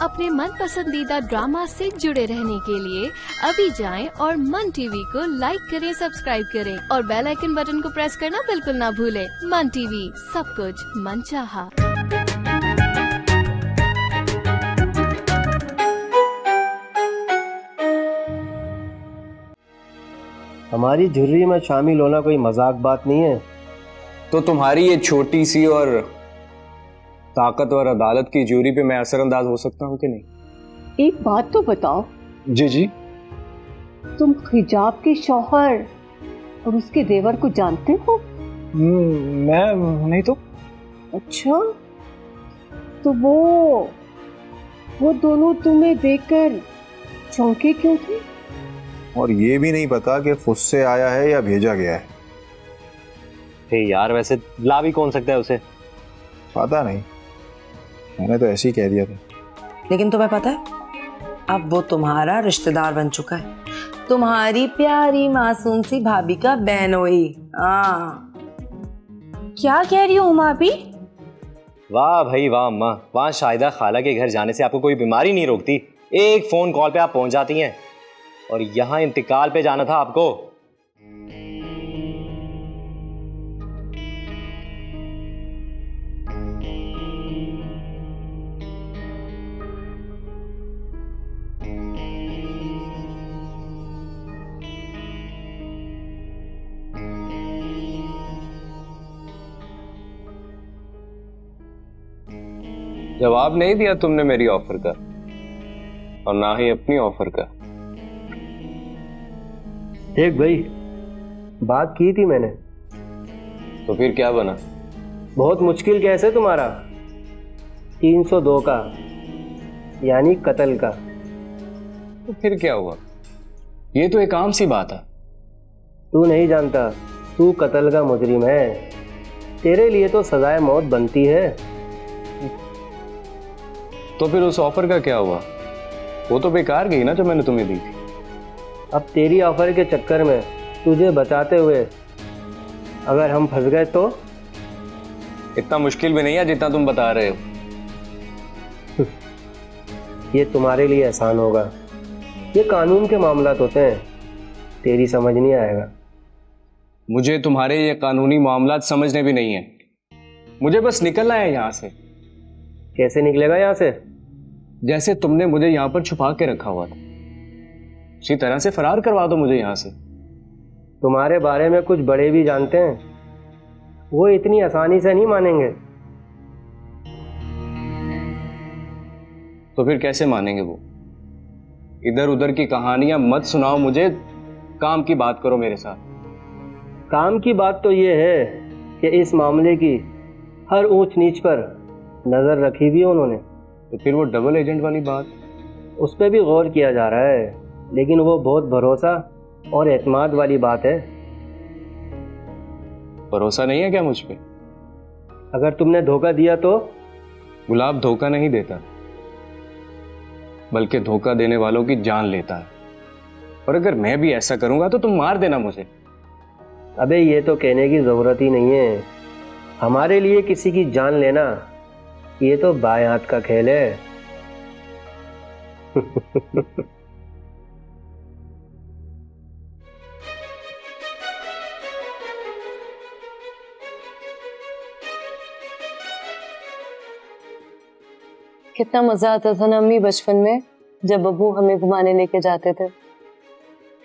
अपने मन पसंदीदा ड्रामा से जुड़े रहने के लिए अभी जाएं और मन टीवी को लाइक करें, सब्सक्राइब करें और बेल आइकन बटन को प्रेस करना बिल्कुल ना भूलें। मन टीवी, सब कुछ मनचाहा। हमारी झुर्री में शामिल होना कोई मजाक बात नहीं है। तो तुम्हारी ये छोटी सी और ताकतवर अदालत की ज्यूरी पे मैं असरअंदाज हो सकता हूँ कि नहीं? एक बात तो बताओ। जी जी। तुम हिजाब के शौहर और उसके देवर को जानते हो? मैं नहीं तो। अच्छा, तो वो दोनों तुम्हें देखकर चौंके क्यों थे? और ये भी नहीं पता कि खुद से आया है या भेजा गया है। यार वैसे ला भी कौन सकता है उसे? पता नहीं, मैंने तो ऐसे ही कह दिया था। लेकिन तुम्हें पता है, अब वो तुम्हारा रिश्तेदार बन चुका है, तुम्हारी प्यारी मासूम सी भाभी का बहनोई। क्या कह रही हो उमा भी? वाह भाई वाह अम्मा, वहाँ शाहिदा खाला के घर जाने से आपको कोई बीमारी नहीं रोकती। एक फोन कॉल पे आप पहुंच जाती हैं, और यहाँ इंतकाल पे जाना था आपको। जवाब नहीं दिया तुमने मेरी ऑफर का, और ना ही अपनी ऑफर का। देख भाई, बात की थी मैंने। तो फिर क्या बना? बहुत मुश्किल केस है तुम्हारा, 302 का, यानी कत्ल का। तो फिर क्या हुआ? ये तो एक आम सी बात है। तू नहीं जानता, तू कत्ल का मुजरिम है। तेरे लिए तो सजाए मौत बनती है। तो फिर उस ऑफर का क्या हुआ? वो तो बेकार गई ना जो मैंने तुम्हें दी थी। अब तेरी ऑफर के चक्कर में तुझे बचाते हुए अगर हम फंस गए तो? इतना मुश्किल भी नहीं है जितना तुम बता रहे हो। ये तुम्हारे लिए आसान होगा। ये कानून के मामलात होते हैं, तेरी समझ नहीं आएगा। मुझे तुम्हारे ये कानूनी मामलात समझने भी नहीं है। मुझे बस निकलना है यहाँ से। कैसे निकलेगा यहाँ से? जैसे तुमने मुझे यहाँ पर छुपा के रखा हुआ था, उसी तरह से फरार करवा दो मुझे यहाँ से। तुम्हारे बारे में कुछ बड़े भी जानते हैं, वो इतनी आसानी से नहीं मानेंगे। तो फिर कैसे मानेंगे वो? इधर उधर की कहानियां मत सुनाओ मुझे, काम की बात करो मेरे साथ। काम की बात तो ये है कि इस मामले की हर ऊंच नीच पर नजर रखी भी है उन्होंने। तो फिर वो डबल एजेंट वाली बात? उस पर भी गौर किया जा रहा है, लेकिन वो बहुत भरोसा और एतमाद वाली बात है। भरोसा नहीं है क्या मुझ पे? अगर तुमने धोखा दिया तो? गुलाब धोखा नहीं देता, बल्कि धोखा देने वालों की जान लेता है। और अगर मैं भी ऐसा करूंगा तो तुम मार देना मुझे। अबे ये तो कहने की जरूरत ही नहीं है। हमारे लिए किसी की जान लेना ये तो बाएं हाथ का खेल है। कितना मजा आता था ना अम्मी बचपन में, जब अब्बू हमें घुमाने लेके जाते थे।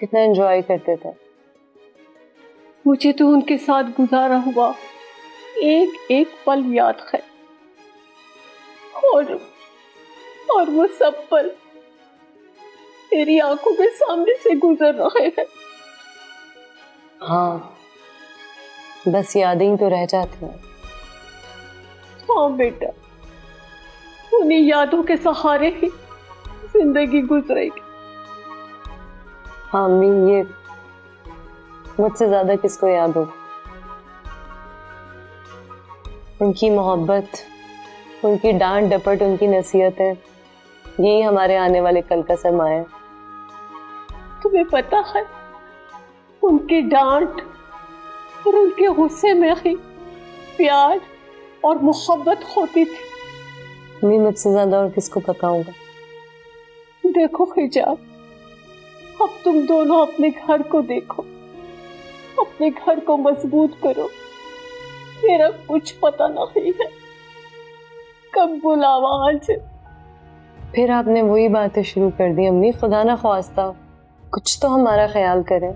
कितना एंजॉय करते थे। मुझे तो उनके साथ गुजारा हुआ एक एक पल याद है, और वो सब पल मेरी आंखों के सामने से गुजर रहे हैं। हाँ, बस यादें ही तो रह जाती हैं। हाँ बेटा, उन्हीं यादों के सहारे ही जिंदगी गुजरेगी। हाँ अम्मी, ये मुझसे ज्यादा किसको याद हो? उनकी मोहब्बत, उनकी डांट डपट, उनकी नसीहतें, यही हमारे आने वाले कल का सरमाया है। तुम्हें पता है, उनकी डांट और उनके गुस्से में ही प्यार और मोहब्बत होती थी। मैं मुझसे ज्यादा और किसको पता होगा? देखो हिजाब, अब तुम दोनों अपने घर को देखो, अपने घर को मजबूत करो। मेरा कुछ पता नहीं है कब बुलावा आ जाए। फिर आपने वही बातें शुरू कर दी अम्मी। खुदा ना ख्वास्ता कुछ तो हमारा ख्याल करें।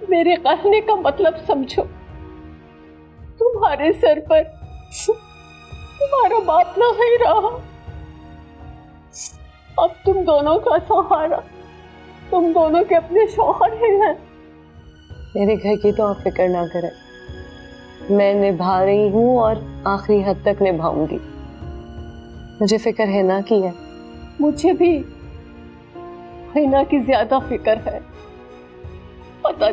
मेरे कहने का मतलब समझो, तुम्हारे सर पर तुम्हारा बाप नहीं रहा, अब तुम दोनों का सहारा तुम दोनों के अपने शौहर ही हैं। मेरे घर की तो आप फिक्र ना करें, मैं निभा रही हूँ और आखिरी हद तक निभाऊंगी। मुझे फिक्र है ना की है। मुझे भी हिना की ज्यादा फिक्र है। पता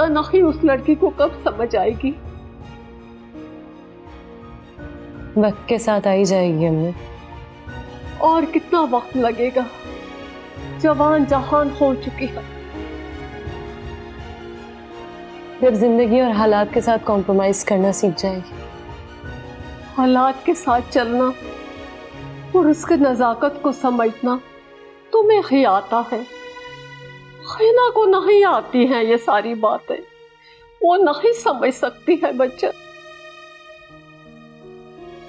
नहीं उस लड़की को कब समझ आएगी। वक्त के साथ आई जाएगी अम्मी। और कितना वक्त लगेगा, जवान जहान हो चुकी है। जब जिंदगी और हालात के साथ कॉम्प्रोमाइज करना सीख जाएगी। हालात के साथ चलना और उसके नजाकत को समझना तुम्हें ही आता है, हिना को नहीं आती हैं ये सारी बातें, वो नहीं समझ सकती है बच्चा।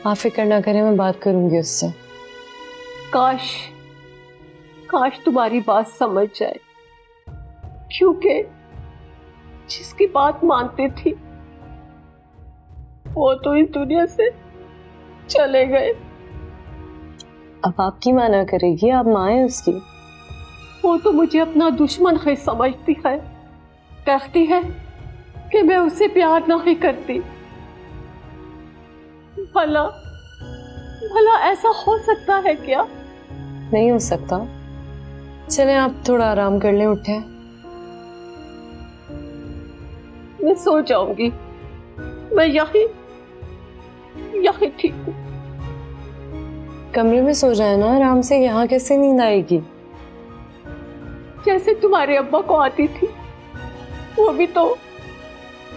आप फिक्र ना करें, मैं बात करूंगी उससे। काश तुम्हारी बात समझ जाए, क्योंकि जिसकी बात मानती थी वो तो इस दुनिया से चले गए। अब आपकी माना करेगी, आप माँ हैं उसकी। वो तो मुझे अपना दुश्मन है समझती है, कहती है कि मैं उससे प्यार नहीं करती। भला ऐसा हो सकता है क्या? नहीं हो सकता। चलें आप थोड़ा आराम कर लें, उठें। मैं सो जाऊंगी, मैं यही ठीक हूँ। कमरे में सो जाए ना आराम से, यहाँ कैसे नींद आएगी? जैसे तुम्हारे अब्बा को आती थी, वो भी तो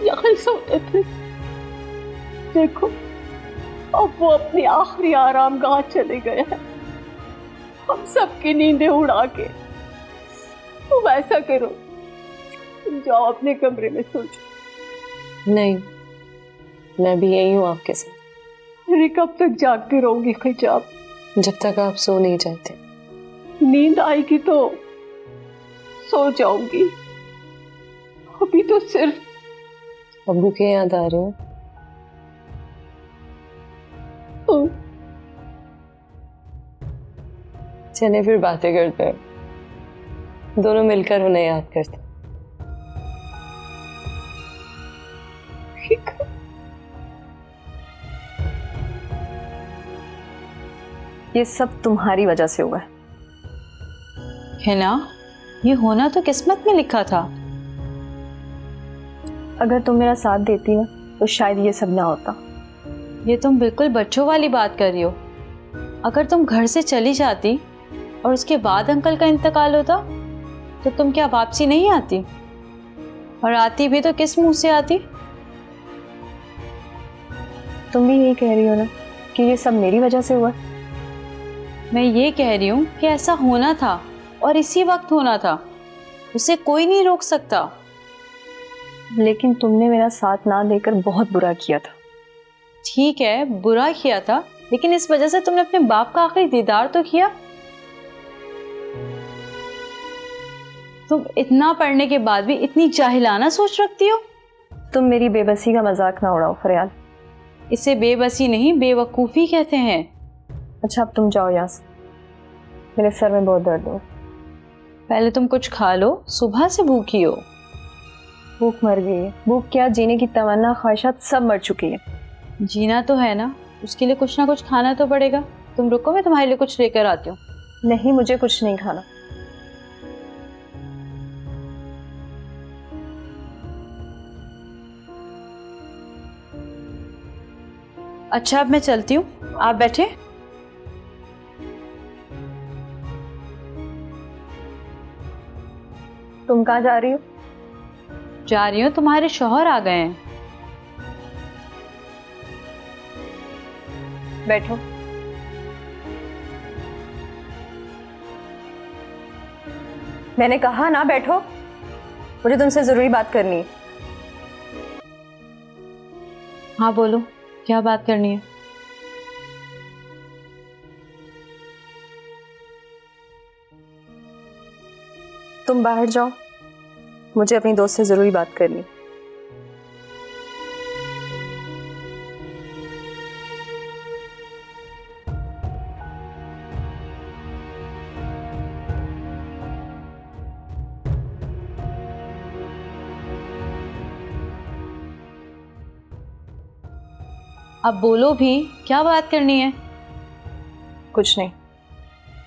यहीं सोते थे। देखो अब वो अपनी आखिरी आरामगाह चले गए हैं, हम सबकी नींदें उड़ा के। तुम ऐसा करो, तुम जाओ अपने कमरे में सो जाओ। नहीं, मैं भी यही हूँ आपके साथ। अरे कब तक जागती रहूंगी हिजाब? जब तक आप सो नहीं जाते। नींद आएगी तो सो जाऊंगी, अभी तो सिर्फ अब्बू के याद आ रहे हो? चले फिर बातें करते हैं, दोनों मिलकर उन्हें याद करते हैं। ये सब तुम्हारी वजह से हुआ है ना? ये होना तो किस्मत में लिखा था। अगर तुम मेरा साथ देती ना तो शायद ये सब ना होता। ये तुम बिल्कुल बच्चों वाली बात कर रही हो। अगर तुम घर से चली जाती और उसके बाद अंकल का इंतकाल होता तो तुम क्या वापसी नहीं आती? और आती भी तो किस मुंह से आती? तुम भी यही कह रही हो ना कि ये सब मेरी वजह से हुआ? मैं ये कह रही हूँ कि ऐसा होना था और इसी वक्त होना था, उसे कोई नहीं रोक सकता। लेकिन तुमने मेरा साथ ना देकर बहुत बुरा किया था। ठीक है, बुरा किया था, लेकिन इस वजह से तुमने अपने बाप का आखिरी दीदार तो किया। तुम इतना पढ़ने के बाद भी इतनी जाहिलाना सोच रखती हो। तुम मेरी बेबसी का मजाक ना उड़ाओ फरियाल। इसे बेबसी नहीं, बेवकूफ़ी कहते हैं। अच्छा अब तुम जाओ यहाँ से, मेरे सर में बहुत दर्द हो। पहले तुम कुछ खा लो, सुबह से भूखी हो। भूख मर गई है। भूख क्या, जीने की तमन्ना ख्वाहिशात सब मर चुकी है। जीना तो है ना, उसके लिए कुछ ना कुछ खाना तो पड़ेगा। तुम रुको, मैं तुम्हारे लिए कुछ लेकर आती हूँ। नहीं, मुझे कुछ नहीं खाना। अच्छा अब मैं चलती हूँ, आप बैठे। तुम कहाँ जा रही हो? जा रही हूँ, तुम्हारे शौहर आ गए हैं। बैठो। मैंने कहा ना बैठो, मुझे तुमसे जरूरी बात करनी है। हाँ बोलो, क्या बात करनी है? तुम बाहर जाओ, मुझे अपनी दोस्त से जरूरी बात करनी है। अब बोलो भी, क्या बात करनी है? कुछ नहीं,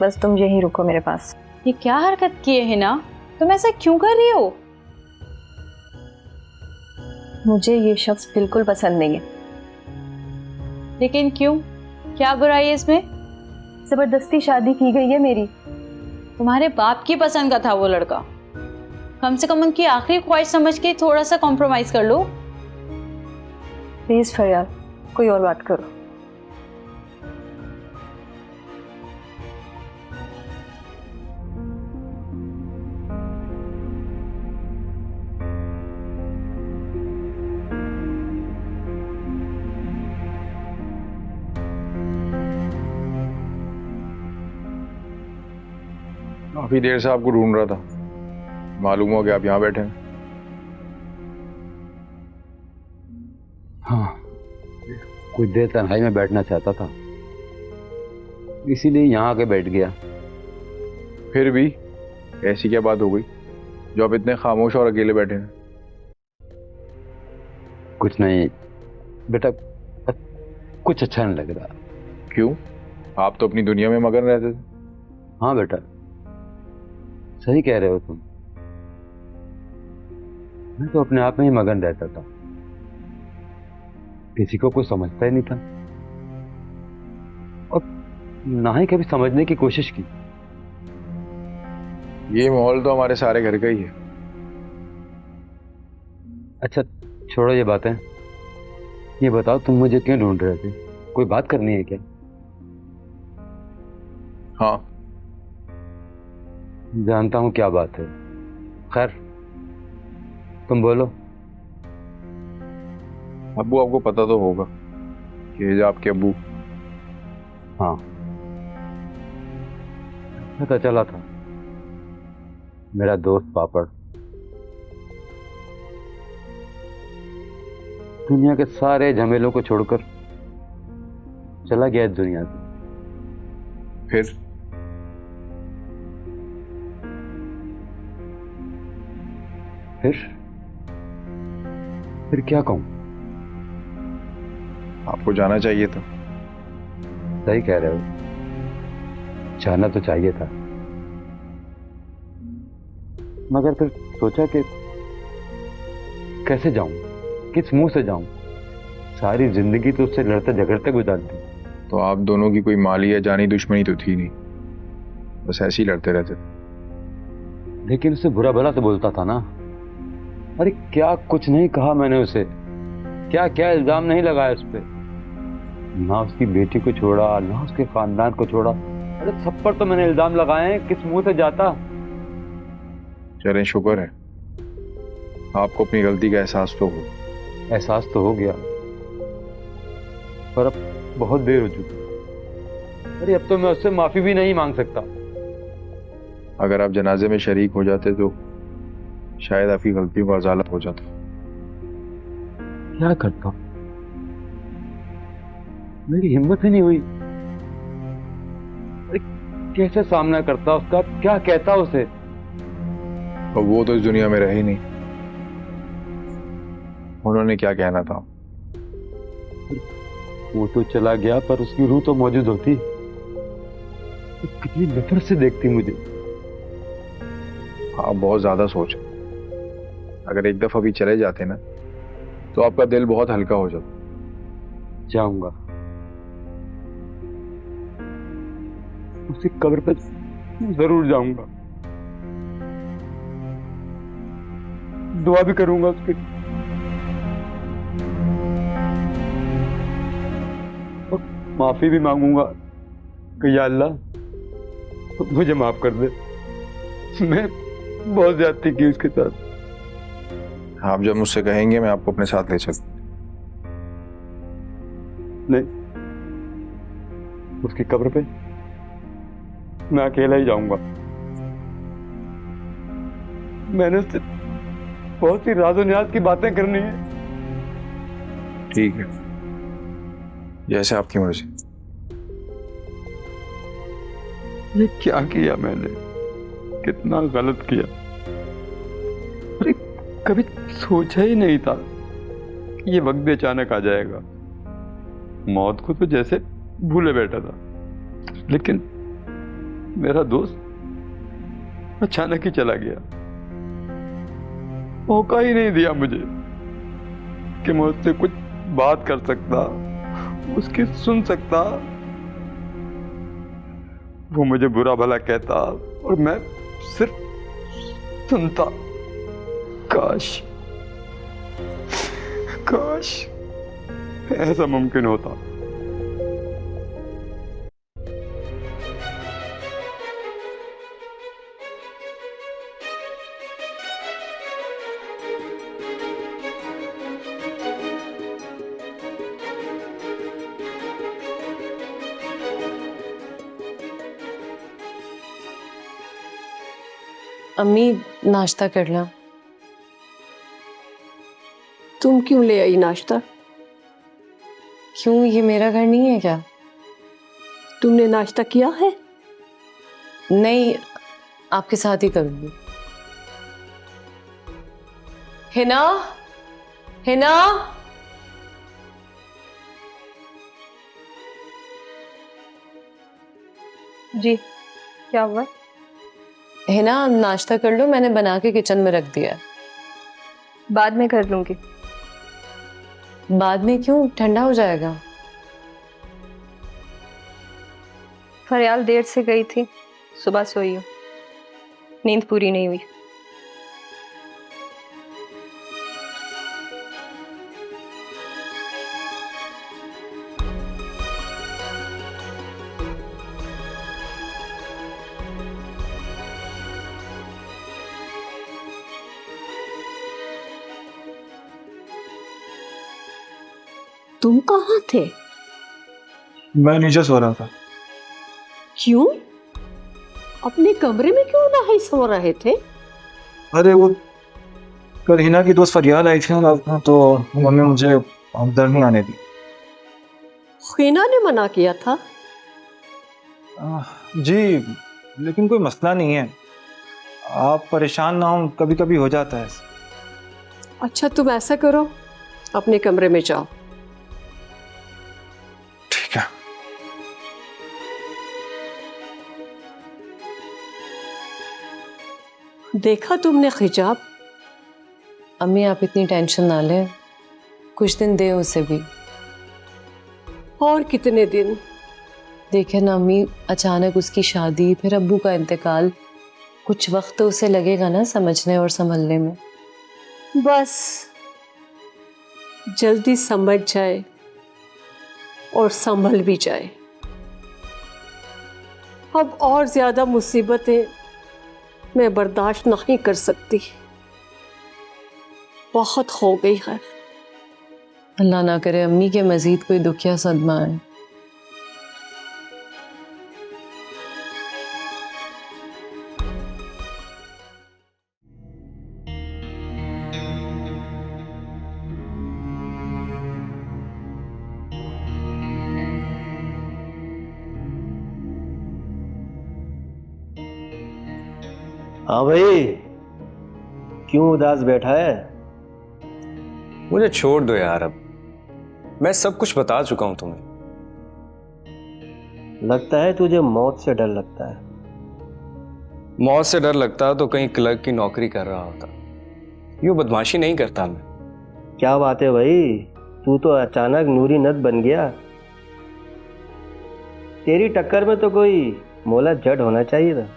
बस तुम यहीं रुको मेरे पास। ये क्या हरकत की है हिना? तुम ऐसा क्यों कर रही हो? मुझे ये शख्स बिल्कुल पसंद नहीं है। लेकिन क्यों? क्या बुराई है इसमें? जबरदस्ती शादी की गई है मेरी। तुम्हारे बाप की पसंद का था वो लड़का। कम से कम उनकी आखिरी ख्वाहिश समझ के थोड़ा सा कॉम्प्रोमाइज कर लो। प्लीज फरियाद, कोई और बात करो। काफी देर से आपको ढूंढ रहा था, मालूम हुआ कि आप यहाँ बैठे हैं। हाँ, कुछ देर तन्हाई में बैठना चाहता था, इसीलिए यहाँ आके बैठ गया। फिर भी ऐसी क्या बात हो गई जो आप इतने खामोश और अकेले बैठे हैं? कुछ नहीं बेटा, कुछ अच्छा नहीं लग रहा। क्यों? आप तो अपनी दुनिया में मगन रहते थे। हाँ बेटा, सही कह रहे हो तुम। मैं तो अपने आप में ही मगन रहता था, किसी को कुछ समझता ही नहीं था और ना ही कभी समझने की कोशिश की। ये माहौल तो हमारे सारे घर का ही है। अच्छा छोड़ो ये बातें, ये बताओ तुम मुझे क्यों ढूंढ रहे थे? कोई बात करनी है क्या? हाँ जानता हूं क्या बात है। खैर तुम बोलो। अब्बू, आपको पता तो होगा कि ये जो आपके अब्बू। हाँ पता चला था, मेरा दोस्त पापड़ दुनिया के सारे झमेलों को छोड़कर चला गया इस दुनिया से। फिर क्या कहूं? आपको जाना चाहिए था। सही कह रहे हो, जाना तो चाहिए था, मगर फिर सोचा कि कैसे जाऊं, किस मुंह से जाऊं? सारी जिंदगी तो उससे लड़ते झगड़ते गुजार दी। तो आप दोनों की कोई माली या जानी दुश्मनी तो थी नहीं, बस ऐसे ही लड़ते रहते थे। लेकिन उसे बुरा भला तो बोलता था ना। अरे क्या कुछ नहीं कहा मैंने उसे, क्या क्या इल्जाम नहीं लगाया उस पर। ना उसकी बेटी को छोड़ा, ना उसके खानदान को छोड़ा। अरे सब पर तो मैंने इल्जाम लगाए हैं, किस मुंह से जाता? चलें, शुक्र है आपको अपनी गलती का एहसास तो हो। एहसास तो हो गया, पर अब बहुत देर हो चुकी। अरे अब तो मैं उससे माफी भी नहीं मांग सकता। अगर आप जनाजे में शरीक हो जाते तो शायद आपकी गलतियों का अजाला हो जाता। क्या करता, मेरी हिम्मत ही नहीं हुई। अरे कैसे सामना करता उसका, क्या कहता उसे? और वो तो इस दुनिया में रहे नहीं, उन्होंने क्या कहना था? वो तो चला गया, पर उसकी रूह तो मौजूद होती। तो कितनी नफरत से देखती मुझे। आप बहुत ज्यादा सोच, अगर एक दफा भी चले जाते ना तो आपका दिल बहुत हल्का हो जाता। जाऊंगा, उसकी कब्र पर जरूर जाऊंगा, दुआ भी करूंगा उसके। और माफी भी मांगूंगा कि या अल्लाह मुझे माफ कर दे। बहुत ज्यादती की उसके साथ। आप जब मुझसे कहेंगे मैं आपको अपने साथ ले चलूं। नहीं, उसकी कब्र पे मैं अकेला ही जाऊंगा। मैंने उससे बहुत सी राज़ो न्याज की बातें करनी है। ठीक है, जैसे आपकी मर्जी। ये क्या किया मैंने, कितना गलत किया। अरे कभी सोचा ही नहीं था कि ये वक्त भी अचानक आ जाएगा। मौत को तो जैसे भूले बैठा था, लेकिन मेरा दोस्त अचानक ही चला गया। मौका ही नहीं दिया मुझे कि मैं उससे कुछ बात कर सकता, उसकी सुन सकता। वो मुझे बुरा भला कहता और मैं सिर्फ सुनता। काश काश ऐसा मुमकिन होता। अम्मी नाश्ता कर ला। तुम क्यों ले आई नाश्ता? क्यों, ये मेरा घर नहीं है क्या? तुमने नाश्ता किया है? नहीं, आपके साथ ही करूंगी। हिना, हिना, जी क्या हुआ? हिना नाश्ता कर लो, मैंने बना के किचन में रख दिया है। बाद में कर लूंगी। बाद में क्यों, ठंडा हो जाएगा। फरियाल देर से गई थी, सुबह सोई हूँ, नींद पूरी नहीं हुई। तुम कहाँ थे? मैं नीचे सो रहा था। क्यों? अपने कमरे में क्यों नहीं सो रहे थे? अरे वो कल हिना की दोस्त फरियाल आई थी ना, तो उन्होंने मुझे अंदर नहीं आने दी। हिना ने मना किया था? जी, लेकिन कोई मसला नहीं है, आप परेशान ना हो, कभी कभी हो जाता है। अच्छा तुम ऐसा करो, अपने कमरे में जाओ। ठीक है। देखा तुमने हिजाब? अम्मी आप इतनी टेंशन ना लें, कुछ दिन दे उसे भी। और कितने दिन? देखे ना अम्मी, अचानक उसकी शादी, फिर अब्बू का इंतकाल, कुछ वक्त तो उसे लगेगा ना समझने और संभलने में। बस जल्दी समझ जाए और संभल भी जाए। अब और ज्यादा मुसीबतें मैं बर्दाश्त नहीं कर सकती, बहुत हो गई है। अल्लाह ना करे अम्मी के मजीद कोई दुख या सदमा है। हाँ भाई, क्यों उदास बैठा है? मुझे छोड़ दो यार, अब मैं सब कुछ बता चुका हूं तुम्हें। लगता है तुझे मौत से डर लगता है। मौत से डर लगता तो कहीं क्लर्क की नौकरी कर रहा होता, यूं बदमाशी नहीं करता मैं। क्या बात है भाई, तू तो अचानक नूरी नद बन गया। तेरी टक्कर में तो कोई मोला जट होना चाहिए था।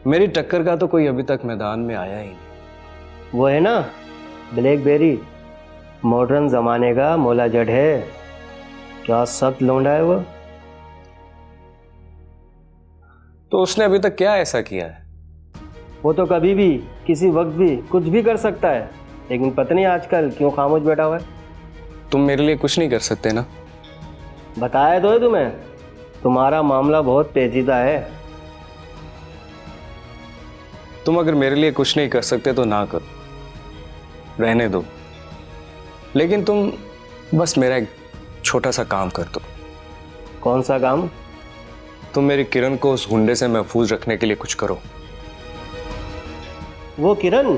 मेरी टक्कर का तो कोई अभी तक मैदान में आया ही नहीं। वो है ना ब्लैकबेरी, मॉडर्न जमाने का मोला जट है। क्या सख्त लौंडा है वो। तो उसने अभी तक क्या ऐसा किया है वो तो कभी भी किसी वक्त भी कुछ भी कर सकता है, लेकिन पता नहीं आजकल क्यों खामोश बैठा हुआ है। तुम मेरे लिए कुछ नहीं कर सकते ना? बताया तो है तुम्हें, तुम्हारा मामला बहुत पेचीदा है। तुम अगर मेरे लिए कुछ नहीं कर सकते तो ना करो, रहने दो। लेकिन तुम बस मेरा एक छोटा सा काम कर दो। कौन सा काम? तुम मेरी किरण को उस गुंडे से महफूज रखने के लिए कुछ करो। वो किरण